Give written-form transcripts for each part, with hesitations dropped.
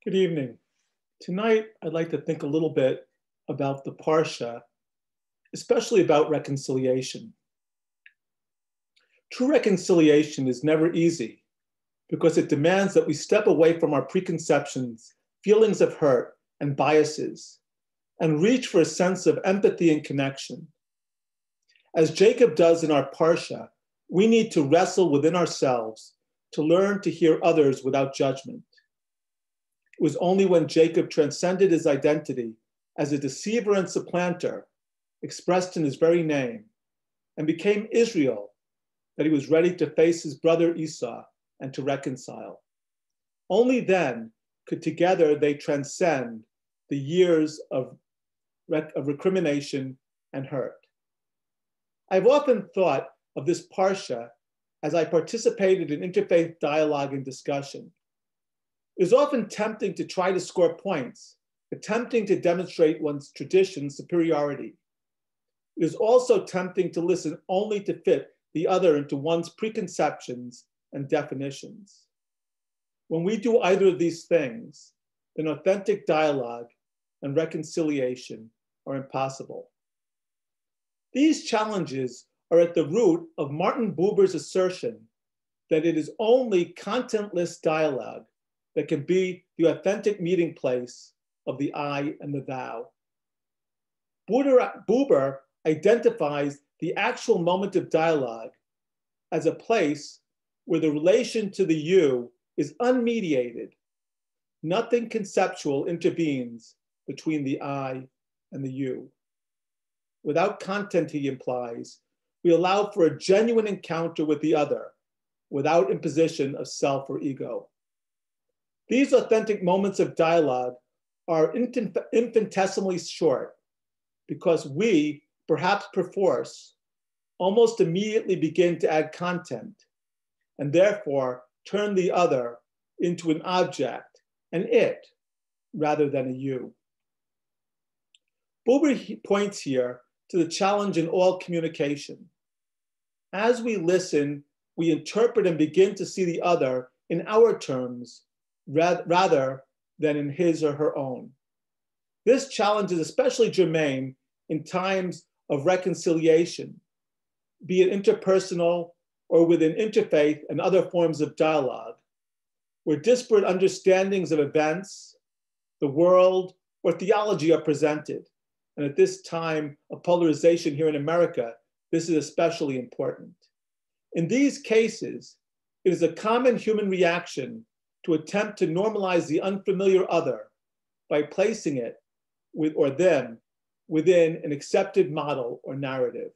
Good evening. Tonight, I'd like to think a little bit about the Parsha, especially about reconciliation. True reconciliation is never easy because it demands that we step away from our preconceptions, feelings of hurt, and biases, and reach for a sense of empathy and connection. As Jacob does in our Parsha, we need to wrestle within ourselves to learn to hear others without judgment. It was only when Jacob transcended his identity as a deceiver and supplanter, expressed in his very name, and became Israel, that he was ready to face his brother Esau and to reconcile. Only then could together they transcend the years of recrimination and hurt. I've often thought of this Parsha as I participated in interfaith dialogue and discussion. It is often tempting to try to score points, attempting to demonstrate one's tradition superiority. It is also tempting to listen only to fit the other into one's preconceptions and definitions. When we do either of these things, then authentic dialogue and reconciliation are impossible. These challenges are at the root of Martin Buber's assertion that it is only contentless dialogue that can be the authentic meeting place of the I and the thou. Buber identifies the actual moment of dialogue as a place where the relation to the you is unmediated. Nothing conceptual intervenes between the I and the you. Without content, he implies, we allow for a genuine encounter with the other without imposition of self or ego. These authentic moments of dialogue are infinitesimally short because we, perhaps perforce, almost immediately begin to add content and therefore turn the other into an object, an it, rather than a you. Buber points here to the challenge in all communication. As we listen, we interpret and begin to see the other in our terms rather than in his or her own. This challenge is especially germane in times of reconciliation, be it interpersonal or within interfaith and other forms of dialogue, where disparate understandings of events, the world, or theology are presented. And at this time of polarization here in America, this is especially important. In these cases, it is a common human reaction to attempt to normalize the unfamiliar other by placing it or them within an accepted model or narrative.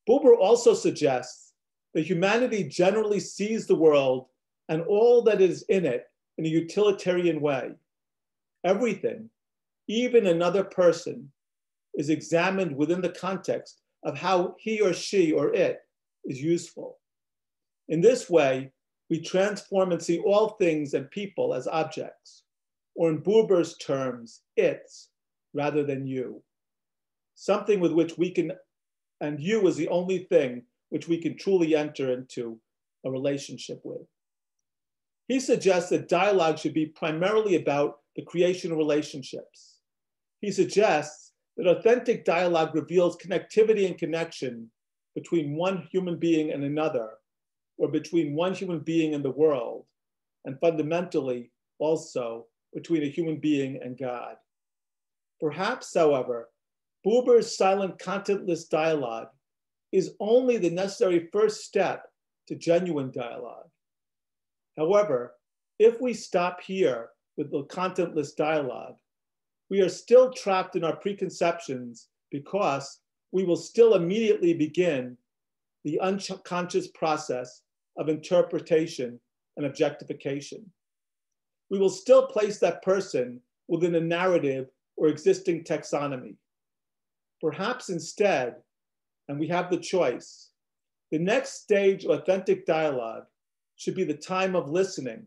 Buber also suggests that humanity generally sees the world and all that is in it in a utilitarian way. Everything, even another person, is examined within the context of how he or she or it is useful. In this way, we transform and see all things and people as objects, or in Buber's terms, its, rather than you. Something with which we can, and you is the only thing which we can truly enter into a relationship with. He suggests that dialogue should be primarily about the creation of relationships. He suggests that authentic dialogue reveals connectivity and connection between one human being and another, or between one human being and the world, and fundamentally also between a human being and God. Perhaps, however, Buber's silent contentless dialogue is only the necessary first step to genuine dialogue. However, if we stop here with the contentless dialogue, we are still trapped in our preconceptions because we will still immediately begin the unconscious process of interpretation and objectification. We will still place that person within a narrative or existing taxonomy. Perhaps instead, and we have the choice, the next stage of authentic dialogue should be the time of listening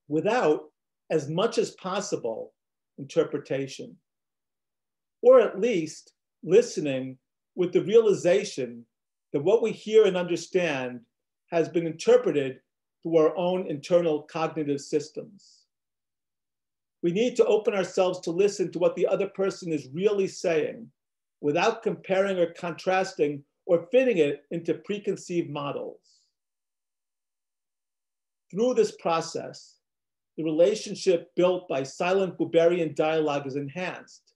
without, as much as possible, interpretation. Or at least listening with the realization that what we hear and understand has been interpreted through our own internal cognitive systems. We need to open ourselves to listen to what the other person is really saying without comparing or contrasting or fitting it into preconceived models. Through this process, the relationship built by silent Buberian dialogue is enhanced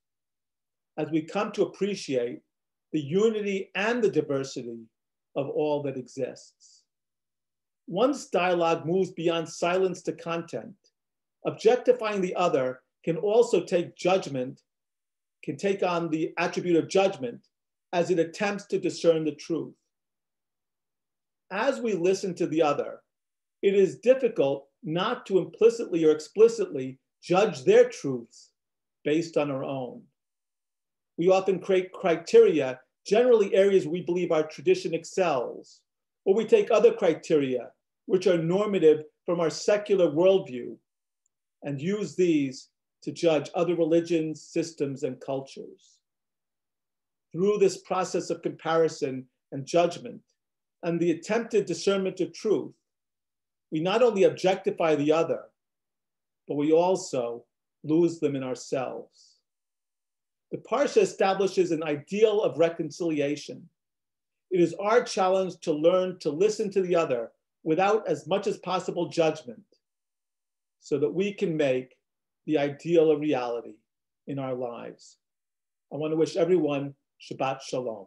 as we come to appreciate the unity and the diversity of all that exists. Once dialogue moves beyond silence to content, objectifying the other can also take on the attribute of judgment as it attempts to discern the truth. As we listen to the other, it is difficult not to implicitly or explicitly judge their truths based on our own. We often create criteria, generally areas we believe our tradition excels, or we take other criteria, which are normative from our secular worldview, and use these to judge other religions, systems, and cultures. Through this process of comparison and judgment, and the attempted discernment of truth, we not only objectify the other, but we also lose them in ourselves. The Parsha establishes an ideal of reconciliation. It is our challenge to learn to listen to the other without as much as possible judgment, so that we can make the ideal a reality in our lives. I want to wish everyone Shabbat Shalom.